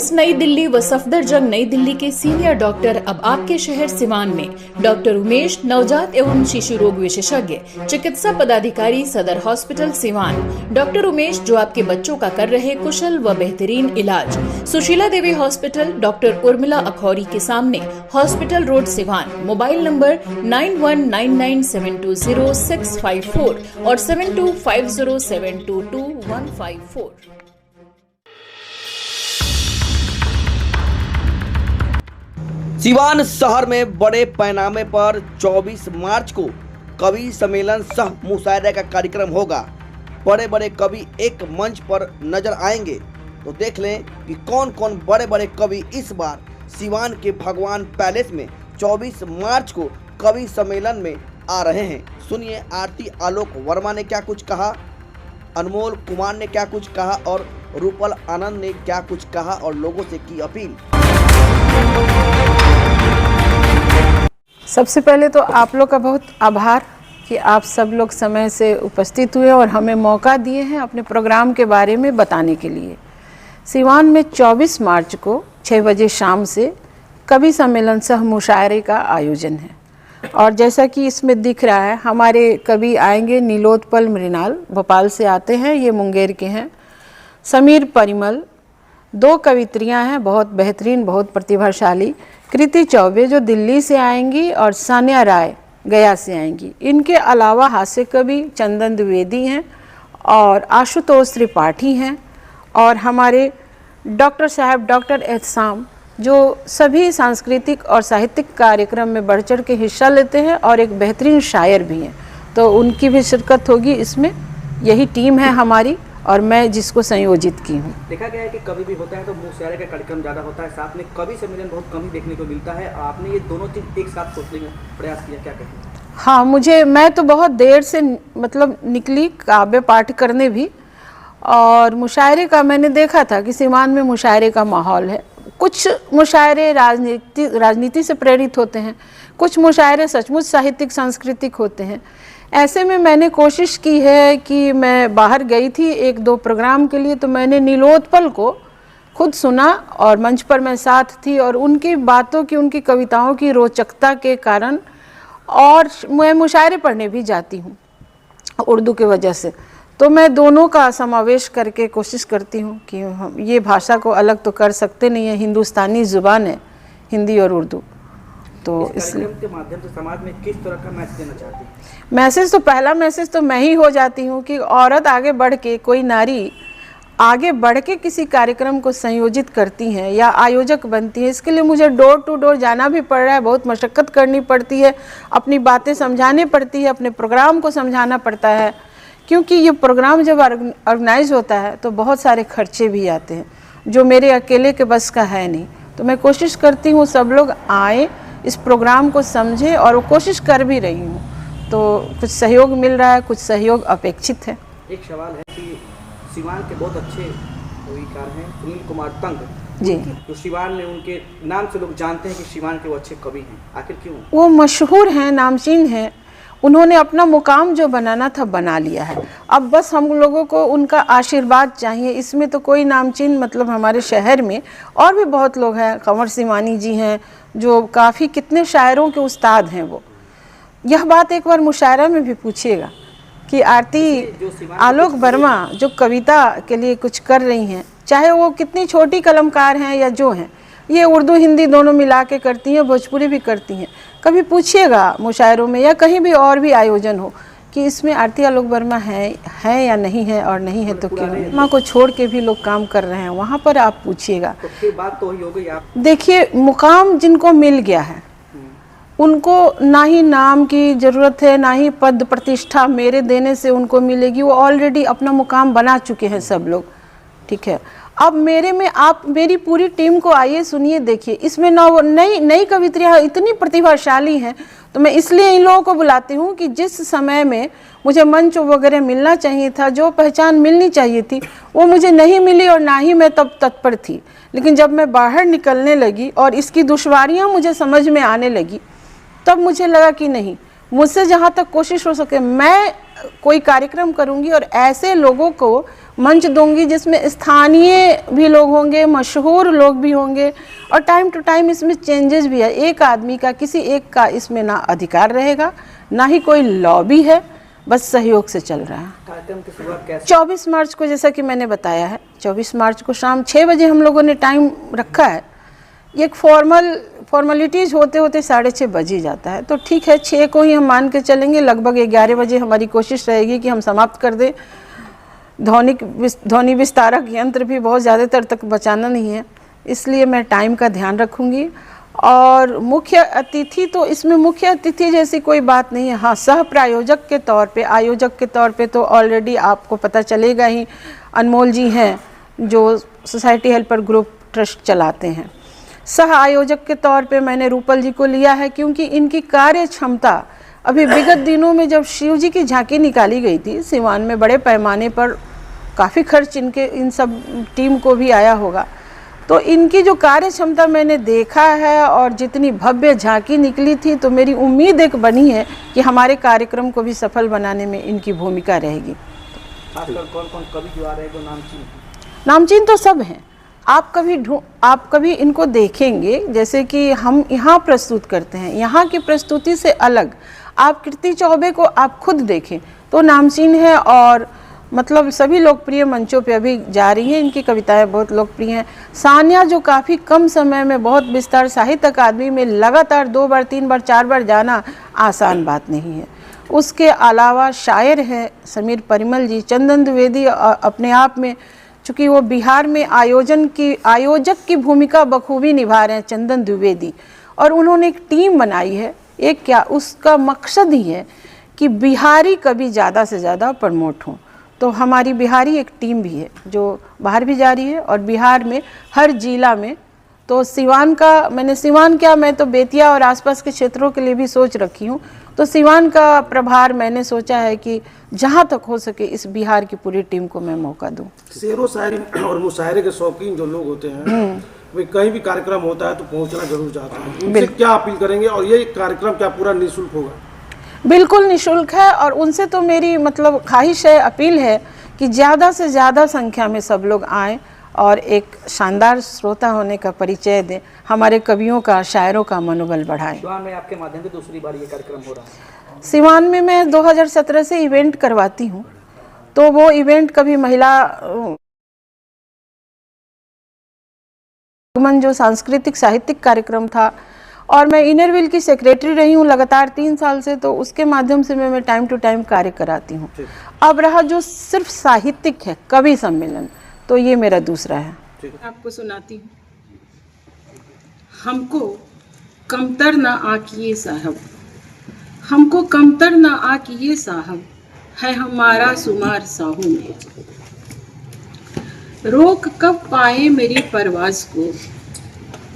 AIIMS नई दिल्ली व सफदरजंग नई दिल्ली के सीनियर डॉक्टर अब आपके शहर सिवान में। डॉक्टर उमेश, नवजात एवं शिशु रोग विशेषज्ञ, चिकित्सा पदाधिकारी, सदर हॉस्पिटल सिवान। डॉक्टर उमेश जो आपके बच्चों का कर रहे कुशल व बेहतरीन इलाज। सुशीला देवी हॉस्पिटल, डॉक्टर उर्मिला अखौरी के सामने, hospital road Siwan. Mobile number 9199720654 और 7250722154। सिवान शहर में बड़े पैमाने पर 24 मार्च को कवि सम्मेलन सह मुशायरे का कार्यक्रम होगा। बड़े बड़े कवि एक मंच पर नजर आएंगे, तो देख लें कि कौन कौन बड़े बड़े कवि इस बार सिवान के भगवान पैलेस में 24 मार्च को कवि सम्मेलन में आ रहे हैं। सुनिए आरती आलोक वर्मा ने क्या कुछ कहा, अनमोल कुमार ने क्या कुछ कहा और रूपल आनंद ने क्या कुछ कहा और लोगों से की अपील। सबसे पहले तो आप लोग का बहुत आभार कि आप सब लोग समय से उपस्थित हुए और हमें मौका दिए हैं अपने प्रोग्राम के बारे में बताने के लिए। सिवान में 24 मार्च को 6 बजे शाम से कवि सम्मेलन सह मुशायरे का आयोजन है और जैसा कि इसमें दिख रहा है, हमारे कवि आएंगे नीलोत्पल मृणाल, भोपाल से आते हैं, ये मुंगेर के हैं। समीर परिमल, 2 कवित्रियाँ हैं बहुत बेहतरीन, बहुत प्रतिभाशाली। कृति चौबे जो दिल्ली से आएंगी और सानिया राय गया से आएंगी। इनके अलावा हास्य कवि चंदन द्विवेदी हैं और आशुतोष त्रिपाठी हैं और हमारे डॉक्टर साहब डॉक्टर एहसाम जो सभी सांस्कृतिक और साहित्यिक कार्यक्रम में बढ़ चढ़ के हिस्सा लेते हैं और एक बेहतरीन शायर भी हैं, तो उनकी भी शिरकत होगी इसमें। यही टीम है हमारी और मैं जिसको संयोजित की हूँ। देखा गया है कि कवि भी होता है तो मुशायरे का कार्यक्रम ज़्यादा होता है, साथ में कवि सम्मेलन बहुत कम ही देखने को मिलता है। आपने ये दोनों चीज़ एक साथ सोचने का प्रयास किया, क्या कहें? हाँ, मैं तो बहुत देर से निकली काव्य पाठ करने भी, और मुशायरे का मैंने देखा था कि सिवान में मुशायरे का माहौल है। कुछ मुशायरे राजनीति से प्रेरित होते हैं, कुछ मुशायरे सचमुच साहित्यिक सांस्कृतिक होते हैं। ऐसे में मैंने कोशिश की है कि मैं बाहर गई थी 1-2 प्रोग्राम के लिए, तो मैंने नीलोत्पल को खुद सुना और मंच पर मैं साथ थी और उनकी बातों की, उनकी कविताओं की रोचकता के कारण, और मैं मुशायरे पढ़ने भी जाती हूँ उर्दू की वजह से, तो मैं दोनों का समावेश करके कोशिश करती हूँ कि हम ये भाषा को अलग तो कर सकते नहीं है, हिंदुस्तानी ज़ुबान है हिंदी और उर्दू। तो इसलिए के माध्यम से समाज में किस तरह का मैसेज देना चाहती हैं? मैसेज तो पहला मैसेज तो मैं ही हो जाती हूँ कि औरत आगे बढ़ के, कोई नारी आगे बढ़ के किसी कार्यक्रम को संयोजित करती हैं या आयोजक बनती है, इसके लिए मुझे डोर टू डोर जाना भी पड़ रहा है, बहुत मशक्क़त करनी पड़ती है, अपनी बातें समझानी पड़ती है, अपने प्रोग्राम को समझाना पड़ता है, क्योंकि ये प्रोग्राम जब ऑर्गेनाइज होता है तो बहुत सारे खर्चे भी आते हैं जो मेरे अकेले के बस का है नहीं। तो मैं कोशिश करती हूँ सब लोग आए, इस प्रोग्राम को समझें, और वो कोशिश कर भी रही हूँ। तो कुछ सहयोग मिल रहा है, कुछ सहयोग अपेक्षित है। एक सवाल है कि सिवान के बहुत अच्छे कविकार हैं सुनील कुमार तंग जी, जो सिवान में उनके नाम से लोग जानते हैं कि सिवान के वो अच्छे कवि हैं, आखिर क्यों? वो मशहूर हैं, नामचीन हैं, उन्होंने अपना मुकाम जो बनाना था बना लिया है। अब बस हम लोगों को उनका आशीर्वाद चाहिए। इसमें तो कोई नामचीन, हमारे शहर में और भी बहुत लोग हैं, कंवर सिवानी जी हैं जो काफ़ी कितने शायरों के उस्ताद हैं। वो यह बात एक बार मुशायरा में भी पूछिएगा कि आरती आलोक वर्मा जो कविता के लिए कुछ कर रही हैं, चाहे वो कितनी छोटी कलमकार हैं या जो हैं, ये उर्दू हिंदी दोनों मिला के करती हैं, भोजपुरी भी करती हैं। कभी पूछिएगा मुशायरों में या कहीं भी और भी आयोजन हो कि इसमें आरती आलोक वर्मा है या नहीं है, और नहीं है तो क्यों। माँ को छोड़ के भी लोग काम कर रहे हैं, वहाँ पर आप पूछिएगा। तो फिर बात तो वही हो गई। आप देखिए, मुकाम जिनको मिल गया है उनको ना ही नाम की ज़रूरत है, ना ही पद प्रतिष्ठा मेरे देने से उनको मिलेगी। वो ऑलरेडी अपना मुकाम बना चुके हैं सब लोग, ठीक है। अब मेरे में आप मेरी पूरी टीम को आइए, सुनिए, देखिए, इसमें नई कवित्रियाँ इतनी प्रतिभाशाली हैं, तो मैं इसलिए इन लोगों को बुलाती हूँ कि जिस समय में मुझे मंच वगैरह मिलना चाहिए था, जो पहचान मिलनी चाहिए थी, वो मुझे नहीं मिली और ना ही मैं तब तत्पर थी। लेकिन जब मैं बाहर निकलने लगी और इसकी दुश्वारियाँ मुझे समझ में आने लगी, तब मुझे लगा कि नहीं, मुझसे जहाँ तक कोशिश हो सके मैं कोई कार्यक्रम करूँगी और ऐसे लोगों को मंच दूंगी जिसमें स्थानीय भी लोग होंगे, मशहूर लोग भी होंगे, और टाइम टू टाइम इसमें चेंजेस भी है। एक आदमी का, किसी एक का इसमें ना अधिकार रहेगा, ना ही कोई लॉबी है, बस सहयोग से चल रहा है। कार्यक्रम की शुरुआत कैसे? 24 मार्च को, जैसा कि मैंने बताया है, 24 मार्च को शाम 6 बजे हम लोगों ने टाइम रखा है। ये एक फॉर्मेलिटीज़ होते होते 6:30 बज ही जाता है, तो ठीक है 6 को ही हम मान के चलेंगे। लगभग 11 बजे हमारी कोशिश रहेगी कि हम समाप्त कर दें। ध्वनि विस्तारक यंत्र भी बहुत ज़्यादातर तक बचाना नहीं है, इसलिए मैं टाइम का ध्यान रखूँगी। और मुख्य अतिथि, तो इसमें मुख्य अतिथि जैसी कोई बात नहीं है। हाँ, सह प्रायोजक के तौर पे, आयोजक के तौर पे तो ऑलरेडी आपको पता चलेगा ही, अनमोल जी हैं जो सोसाइटी हेल्पर ग्रुप ट्रस्ट चलाते हैं। सह आयोजक के तौर पे मैंने रूपल जी को लिया है, क्योंकि इनकी कार्य क्षमता, अभी विगत दिनों में जब शिव जी की झांकी निकाली गई थी सिवान में, बड़े पैमाने पर काफ़ी खर्च इन सब टीम को भी आया होगा, तो इनकी जो कार्य क्षमता मैंने देखा है और जितनी भव्य झांकी निकली थी, तो मेरी उम्मीद एक बनी है कि हमारे कार्यक्रम को भी सफल बनाने में इनकी भूमिका रहेगी। खासकर कौन कौन कवि जो आ रहे हैं, जो नामचीन तो सब हैं। आप कभी इनको देखेंगे, जैसे कि हम यहाँ प्रस्तुत करते हैं, यहाँ की प्रस्तुति से अलग आप कीर्ति चौबे को आप खुद देखें तो नामचीन है, और मतलब सभी लोकप्रिय मंचों पे अभी जा रही हैं। इनकी कविताएं बहुत लोकप्रिय हैं। सान्या, जो काफ़ी कम समय में बहुत विस्तार, साहित्य अकादमी में लगातार 2 बार 3 बार 4 बार जाना आसान बात नहीं है। उसके अलावा शायर हैं समीर परिमल जी, चंदन द्विवेदी अपने आप में, चूँकि वो बिहार में आयोजक की भूमिका बखूबी निभा रहे हैं चंदन द्विवेदी, और उन्होंने एक टीम बनाई है। एक क्या, उसका मकसद ही है कि बिहारी कवि ज़्यादा से ज़्यादा प्रमोट हों। तो हमारी बिहारी एक टीम भी है जो बाहर भी जा रही है, और बिहार में हर जिला में, तो सिवान क्या, मैं तो बेतिया और आसपास के क्षेत्रों के लिए भी सोच रखी हूँ। तो सिवान का प्रभार मैंने सोचा है कि जहाँ तक हो सके इस बिहार की पूरी टीम को मैं मौका दूँ। शेरो शायरी और मुशायरे के शौकीन जो लोग होते हैं, वे कहीं भी कार्यक्रम होता है तो पहुँचना जरूर चाहते हैं, उनसे क्या अपील करेंगे? और ये कार्यक्रम क्या पूरा निःशुल्क होगा? बिल्कुल निःशुल्क है, और उनसे तो मेरी मतलब ख्वाहिश है, अपील है कि ज़्यादा से ज़्यादा संख्या में सब लोग आएँ और एक शानदार श्रोता होने का परिचय दें, हमारे कवियों का, शायरों का मनोबल बढ़ाएं। सिवान में आपके माध्यम से दूसरी बार ये कार्यक्रम हो रहा है। सिवान में मैं 2017 से इवेंट करवाती हूँ, तो वो इवेंट कभी महिला जो सांस्कृतिक साहित्यिक कार्यक्रम था, और मैं इनरविल की सेक्रेटरी रही हूँ लगातार 3 साल से, तो उसके माध्यम से मैं टाइम टू टाइम कार्य कराती हूँ। अब रहा जो सिर्फ साहित्यिक है, कवि सम्मेलन, तो ये मेरा दूसरा है। आपको सुनाती हूँ। हमको कमतर ना आकिए साहब, हमको कमतर ना आकिए साहब, है हमारा शुमार साहू में। रोक कब पाए मेरी परवाज़ को,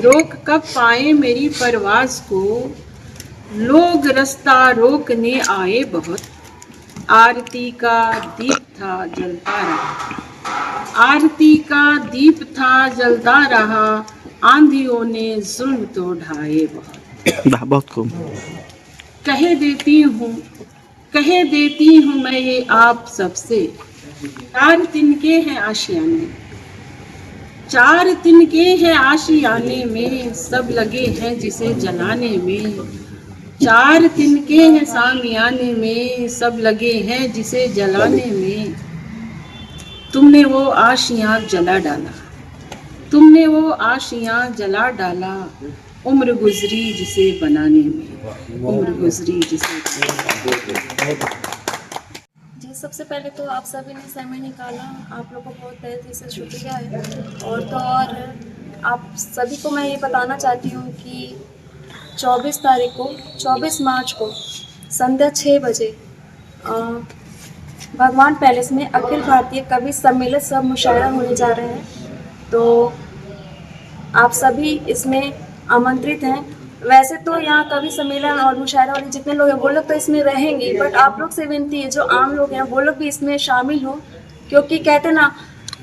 रोक कब पाए मेरी परवाज़ को, लोग रास्ता रोकने आए बहुत, आरती का दीप था जलता रहा, आरती का दीप था जलता रहा, आंधियों ने जुल्म तो ढाए बहुत खूब। कह देती हूँ मैं ये आप सबसे, 4 तिनके हैं आशियाने, 4 तिनके हैं आशियाने में, सब लगे हैं जिसे जलाने में, 4 तिनके हैं सामियाने में, सब लगे हैं जिसे जलाने में। तुमने वो आशियाँ जला डाला, तुमने वो आशियाँ जला डाला, उम्र गुजरी जिसे बनाने में, उम्र गुजरी जिसे बनाने में। सबसे पहले तो आप सभी ने समय निकाला, आप लोगों को बहुत तहे दिल से शुक्रिया है। और आप सभी को मैं ये बताना चाहती हूँ कि 24 मार्च को संध्या 6 बजे भगवान पैलेस में अखिल भारतीय कवि सम्मेलन सह मुशायरा होने जा रहे हैं, तो आप सभी इसमें आमंत्रित हैं। वैसे तो यहाँ कवि सम्मेलन और मुशायरा वाले जितने लोग हैं वो लोग तो इसमें रहेंगे, बट आप लोग से विनती है जो आम लोग हैं वो लोग भी इसमें शामिल हो, क्योंकि कहते ना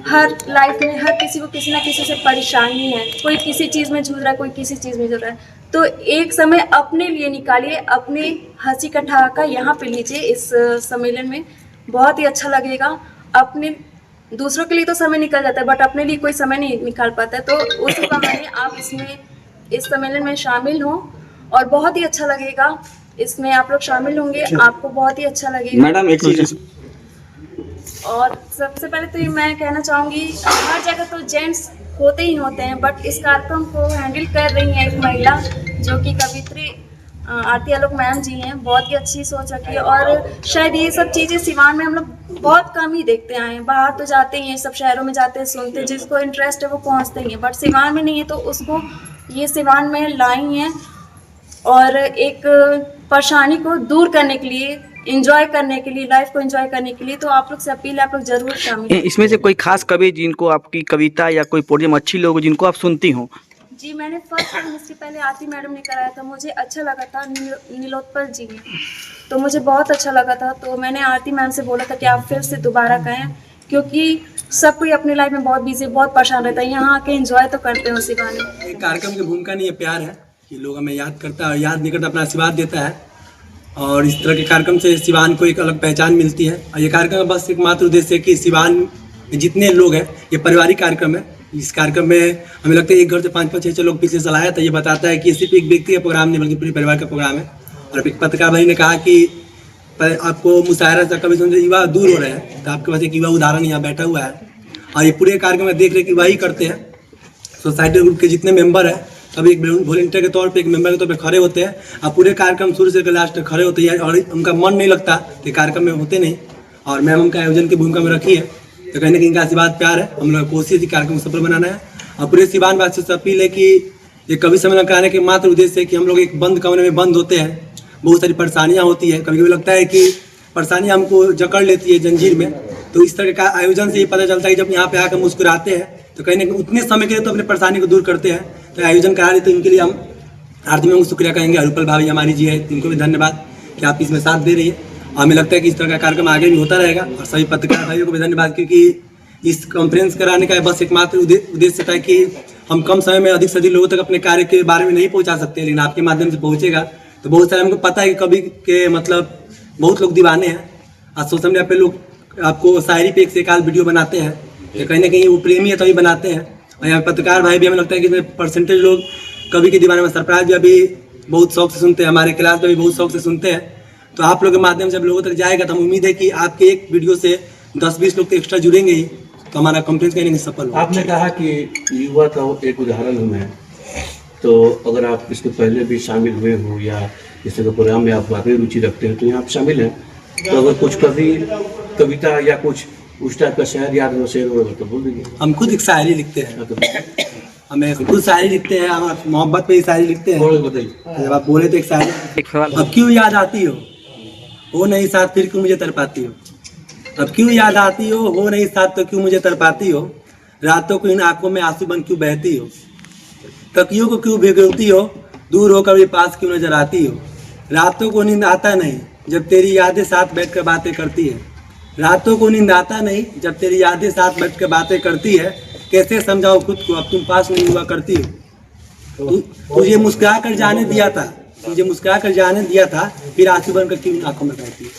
हर लाइफ में हर किसी को किसी ना किसी से परेशानी है, कोई किसी चीज़ में जूझ रहा है, कोई किसी चीज़ में जूझ रहा है, तो एक समय अपने लिए निकालिए, अपने हंसी का ठहाका यहाँ पे लीजिए। इस सम्मेलन में बहुत ही अच्छा लगेगा, अपने दूसरों के लिए तो समय निकल जाता है बट अपने लिए कोई समय नहीं निकाल पाता है, तो उसी बहाने आप इस सम्मेलन में शामिल हों और बहुत ही अच्छा लगेगा। इसमें आप लोग शामिल होंगे, आपको बहुत ही अच्छा लगेगा। मैडम एक चीज़ और सबसे पहले तो ये मैं कहना चाहूँगी, हर जगह तो जेंट्स होते ही होते हैं बट इस कार्यक्रम को हैंडल कर रही हैं एक महिला जो कि कवित्री आरती आलोक मैम जी हैं। बहुत ही अच्छी सोच रखी है और शायद ये सब चीज़ें सिवान में हम लोग बहुत कम ही देखते आए हैं। बाहर तो जाते ही हैं, सब शहरों में जाते हैं, सुनते हैं, जिसको इंटरेस्ट है वो पहुंचते ही हैं, बट सिवान में नहीं है, तो उसको ये सिवान में लाई हैं और एक परेशानी को दूर करने के लिए, इंजॉय करने के लिए, लाइफ को इंजॉय करने के लिए। तो आप लोग से अपील है, आप लोग जरूर शामिल हों। इसमें से कोई खास कवि जिनको आपकी कविता या कोई पोडियम अच्छी लोग जिनको आप सुनती हो? जी, मैंने फर्स्ट टाइम इसके पहले आरती मैडम ने कराया था, मुझे अच्छा लगा था, नीलोत्पल जी ने, तो मुझे बहुत अच्छा लगा था। तो मैंने आरती मैम से बोला था कि आप फिर से दोबारा कहें, क्योंकि सब कोई अपनी लाइफ में बहुत बिजी, बहुत परेशान रहता है, यहाँ आके एंजॉय तो करते हैं उसी बहाने। कार्यक्रम की भूमिका नहीं है, प्यार है कि लोग हमें याद करता है और याद नहीं करता, अपना आशीर्वाद देता है। और इस तरह के कार्यक्रम से सिवान को एक अलग पहचान मिलती है। और ये कार्यक्रम का बस एकमात्र उद्देश्य है कि सिवान में जितने लोग हैं, ये पारिवारिक कार्यक्रम है। इस कार्यक्रम में हमें लगता है एक घर से 5-5, 6-6 लोग पीछे चलाया था। ये बताता है कि सिर्फ एक व्यक्ति का प्रोग्राम नहीं बल्कि पूरे परिवार का प्रोग्राम है। और एक पत्रकार भाई ने कहा कि आपको मुशायरा से कभी समझे युवा दूर हो रहे हैं, तो आपके पास एक युवा उदाहरण यहाँ बैठा हुआ है। और ये पूरे कार्यक्रम में देख रहे कि वही करते हैं। सोसाइटी ग्रुप के जितने मेंबर हैं सब एक वॉलंटियर के तौर पे, एक मेंबर के तौर पे खड़े होते हैं और पूरे कार्यक्रम शुरू से लास्ट तक खड़े होते हैं। और उनका मन नहीं लगता कि कार्यक्रम में होते नहीं। और मैम उनका आयोजन की भूमिका में रखी है, तो कहीं ना कहीं इनका आशीर्वाद प्यार है। हम लोग कोशिश कार्यक्रम को सफल बनाना है। और पूरे सिवान वासियों से अपील है कि ये कवि सम्मेलन कराने के मात्र उद्देश्य है कि हम लोग एक बंद कमरे में बंद होते हैं, बहुत सारी परेशानियाँ होती है, कभी कभी लगता है कि परेशानियाँ हमको जकड़ लेती है जंजीर में। तो इस तरह का आयोजन से ये पता चलता है कि जब यहाँ पे आकर मुस्कुराते हैं तो कहीं ना कहीं उतने समय के लिए तो अपने परेशानी को दूर करते हैं। तो आयोजन करा रही, तो इनके लिए हम आरती में शुक्रिया कहेंगे। अरुपल भाभी हमारी जी है, इनको भी धन्यवाद कि आप इसमें साथ दे रही है। और हमें लगता है कि इस तरह का कार्यक्रम आगे भी होता रहेगा। और सभी पत्रकार भाइयों को भी धन्यवाद, क्योंकि इस कॉन्फ्रेंस कराने का बस एकमात्र उद्देश्य था कि हम कम समय में अधिक से अधिक लोगों तक अपने कार्य के बारे में नहीं पहुँचा सकते, लेकिन आपके माध्यम से पहुँचेगा। तो बहुत सारे हमको पता है कि कवि के मतलब बहुत लोग दीवाने हैं। आज सोशल मीडिया पे लोग आपको शायरी पे एक से एक आध वीडियो बनाते हैं, तो कहीं ना कहीं वो प्रेमी है तभी बनाते हैं। और यहाँ पत्रकार भाई भी हमें लगता है कि परसेंटेज लोग कवि के दीवाने में। सरप्राइज भी अभी बहुत शौक से सुनते हैं, हमारे क्लास में भी बहुत शौक से सुनते हैं। तो आप लोगों के माध्यम से जब लोगों तक जाएगा तो हम उम्मीद है कि आपके एक वीडियो से 10-20 लोग तो एक्स्ट्रा जुड़ेंगे ही, तो हमारा कॉन्फ्रेंस कहीं सफल हो। आपने कहा कि युवा का एक उदाहरण हूँ मैं, तो अगर आप इसके पहले भी शामिल हुए हो या इस तरह के प्रोग्राम में आप वाकई रुचि रखते हैं तो यहाँ आप शामिल हैं। तो अगर कुछ कविता या कुछ उस टाइप का शायद याद हो, शेर हो तो बोल दीजिए। हम खुद एक शायरी लिखते हैं, हमें खुद शायरी लिखते हैं, हम मोहब्बत पे ही शायरी लिखते हैं। बताइए, जब आप बोले तो एक शायरी, अब क्यों याद आती हो नहीं साथ, फिर क्यों मुझे तड़पाती हो। अब क्यों याद आती हो नहीं साथ, तो क्यों मुझे तड़पाती हो। रातों को इन आंखों में आंसू बन क्यों बहती हो। तकियों को क्यों भिगोती हो, दूर हो कभी पास क्यों नजर आती हो। रातों को नींद आता नहीं जब तेरी यादें साथ बैठ कर बातें करती है। रातों को नींद आता नहीं जब तेरी यादें साथ बैठ कर बातें करती है। कैसे समझाओ खुद को अब तुम पास नहीं हुआ करती हो। तुझे मुस्कुरा कर जाने दिया था, फिर आंसू बनकर क्यों आंखों में बहती है।